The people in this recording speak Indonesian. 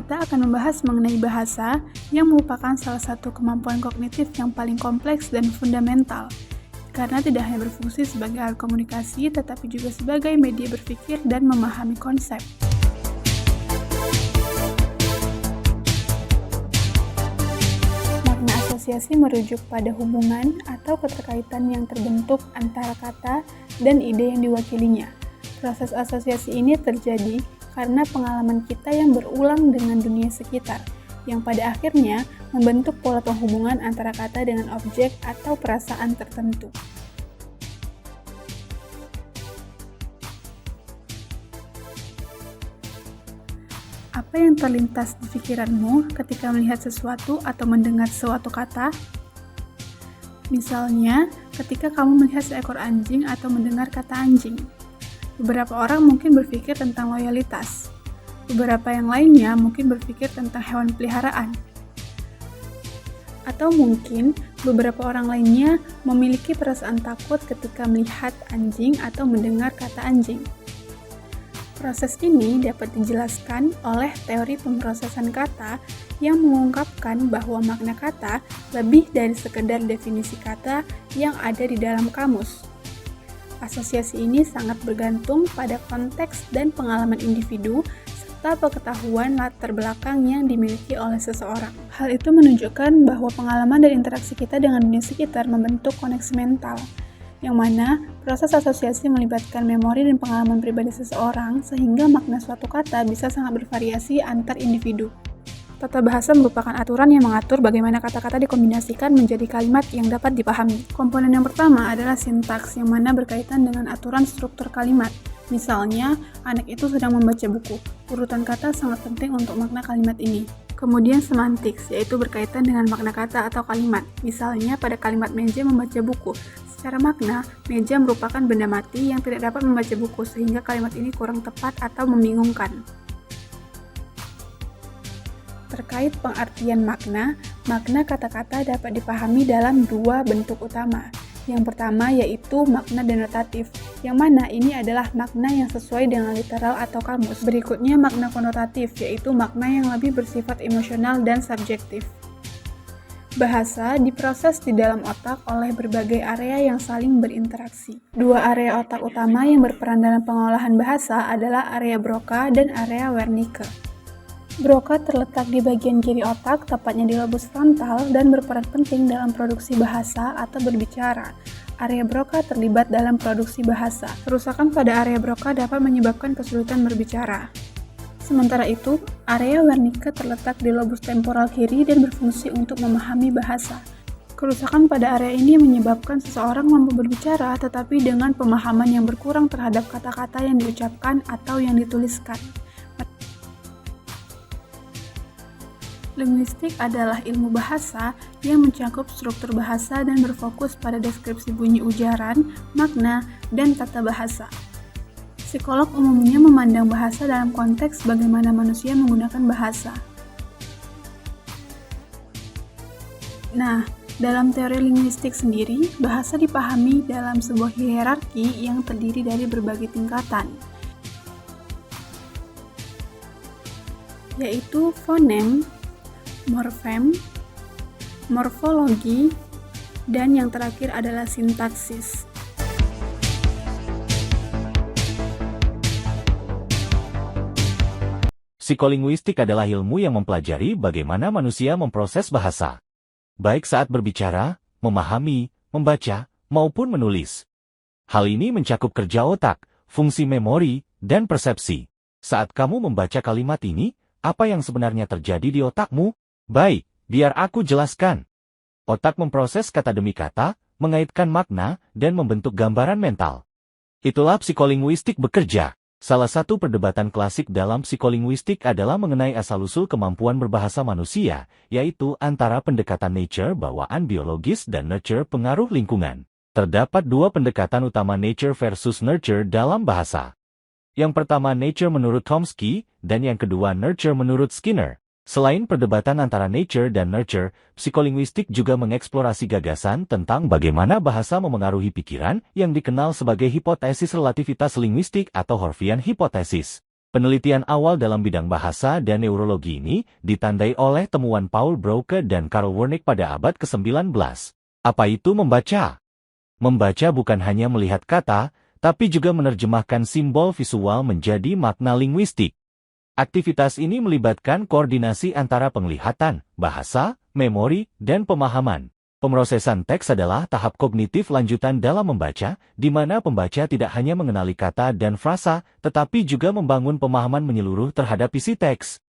kita akan membahas mengenai bahasa yang merupakan salah satu kemampuan kognitif yang paling kompleks dan fundamental, karena tidak hanya berfungsi sebagai alat komunikasi, tetapi juga sebagai media berpikir dan memahami konsep. Makna asosiasi merujuk pada hubungan atau keterkaitan yang terbentuk antara kata dan ide yang diwakilinya. Proses asosiasi ini terjadi karena pengalaman kita yang berulang dengan dunia sekitar, yang pada akhirnya membentuk pola penghubungan antara kata dengan objek atau perasaan tertentu. Apa yang terlintas di pikiranmu ketika melihat sesuatu atau mendengar suatu kata? Misalnya, ketika kamu melihat seekor anjing atau mendengar kata anjing. Beberapa orang mungkin berpikir tentang loyalitas. Beberapa yang lainnya mungkin berpikir tentang hewan peliharaan. Atau mungkin beberapa orang lainnya memiliki perasaan takut ketika melihat anjing atau mendengar kata anjing. Proses ini dapat dijelaskan oleh teori pemrosesan kata yang mengungkapkan bahwa makna kata lebih dari sekedar definisi kata yang ada di dalam kamus. Asosiasi ini sangat bergantung pada konteks dan pengalaman individu serta pengetahuan latar belakang yang dimiliki oleh seseorang. Hal itu menunjukkan bahwa pengalaman dan interaksi kita dengan dunia sekitar membentuk koneksi mental, yang mana proses asosiasi melibatkan memori dan pengalaman pribadi seseorang sehingga makna suatu kata bisa sangat bervariasi antar individu. Tata bahasa merupakan aturan yang mengatur bagaimana kata-kata dikombinasikan menjadi kalimat yang dapat dipahami. Komponen yang pertama adalah sintaks, yang mana berkaitan dengan aturan struktur kalimat. Misalnya, anak itu sedang membaca buku. Urutan kata sangat penting untuk makna kalimat ini. Kemudian semantiks, yaitu berkaitan dengan makna kata atau kalimat. Misalnya, pada kalimat meja membaca buku. Secara makna, meja merupakan benda mati yang tidak dapat membaca buku, sehingga kalimat ini kurang tepat atau membingungkan. Terkait pengertian makna kata-kata dapat dipahami dalam dua bentuk utama. Yang pertama yaitu makna denotatif, yang mana ini adalah makna yang sesuai dengan literal atau kamus. Berikutnya makna konotatif, yaitu makna yang lebih bersifat emosional dan subjektif. Bahasa diproses di dalam otak oleh berbagai area yang saling berinteraksi. Dua area otak utama yang berperan dalam pengolahan bahasa adalah area Broca dan area Wernicke. Broca terletak di bagian kiri otak, tepatnya di lobus frontal, dan berperan penting dalam produksi bahasa atau berbicara. Area Broca terlibat dalam produksi bahasa. Kerusakan pada area Broca dapat menyebabkan kesulitan berbicara. Sementara itu, area Wernicke terletak di lobus temporal kiri dan berfungsi untuk memahami bahasa. Kerusakan pada area ini menyebabkan seseorang mampu berbicara, tetapi dengan pemahaman yang berkurang terhadap kata-kata yang diucapkan atau yang dituliskan. Linguistik adalah ilmu bahasa yang mencakup struktur bahasa dan berfokus pada deskripsi bunyi ujaran, makna, dan tata bahasa. Psikolog umumnya memandang bahasa dalam konteks bagaimana manusia menggunakan bahasa. Nah, dalam teori linguistik sendiri, bahasa dipahami dalam sebuah hierarki yang terdiri dari berbagai tingkatan, yaitu fonem, morfem, morfologi, dan yang terakhir adalah sintaksis. Psikolinguistik adalah ilmu yang mempelajari bagaimana manusia memproses bahasa, baik saat berbicara, memahami, membaca, maupun menulis. Hal ini mencakup kerja otak, fungsi memori, dan persepsi. Saat kamu membaca kalimat ini, apa yang sebenarnya terjadi di otakmu? Baik, biar aku jelaskan. Otak memproses kata demi kata, mengaitkan makna, dan membentuk gambaran mental. Itulah psikolinguistik bekerja. Salah satu perdebatan klasik dalam psikolinguistik adalah mengenai asal-usul kemampuan berbahasa manusia, yaitu antara pendekatan nature bawaan biologis dan nurture pengaruh lingkungan. Terdapat dua pendekatan utama nature versus nurture dalam bahasa. Yang pertama nature menurut Chomsky, dan yang kedua nurture menurut Skinner. Selain perdebatan antara nature dan nurture, psikolinguistik juga mengeksplorasi gagasan tentang bagaimana bahasa memengaruhi pikiran yang dikenal sebagai hipotesis relativitas linguistik atau Horvian hypothesis. Penelitian awal dalam bidang bahasa dan neurologi ini ditandai oleh temuan Paul Broca dan Karl Wernicke pada abad ke-19. Apa itu membaca? Membaca bukan hanya melihat kata, tapi juga menerjemahkan simbol visual menjadi makna linguistik. Aktivitas ini melibatkan koordinasi antara penglihatan, bahasa, memori, dan pemahaman. Pemrosesan teks adalah tahap kognitif lanjutan dalam membaca, di mana pembaca tidak hanya mengenali kata dan frasa, tetapi juga membangun pemahaman menyeluruh terhadap isi teks.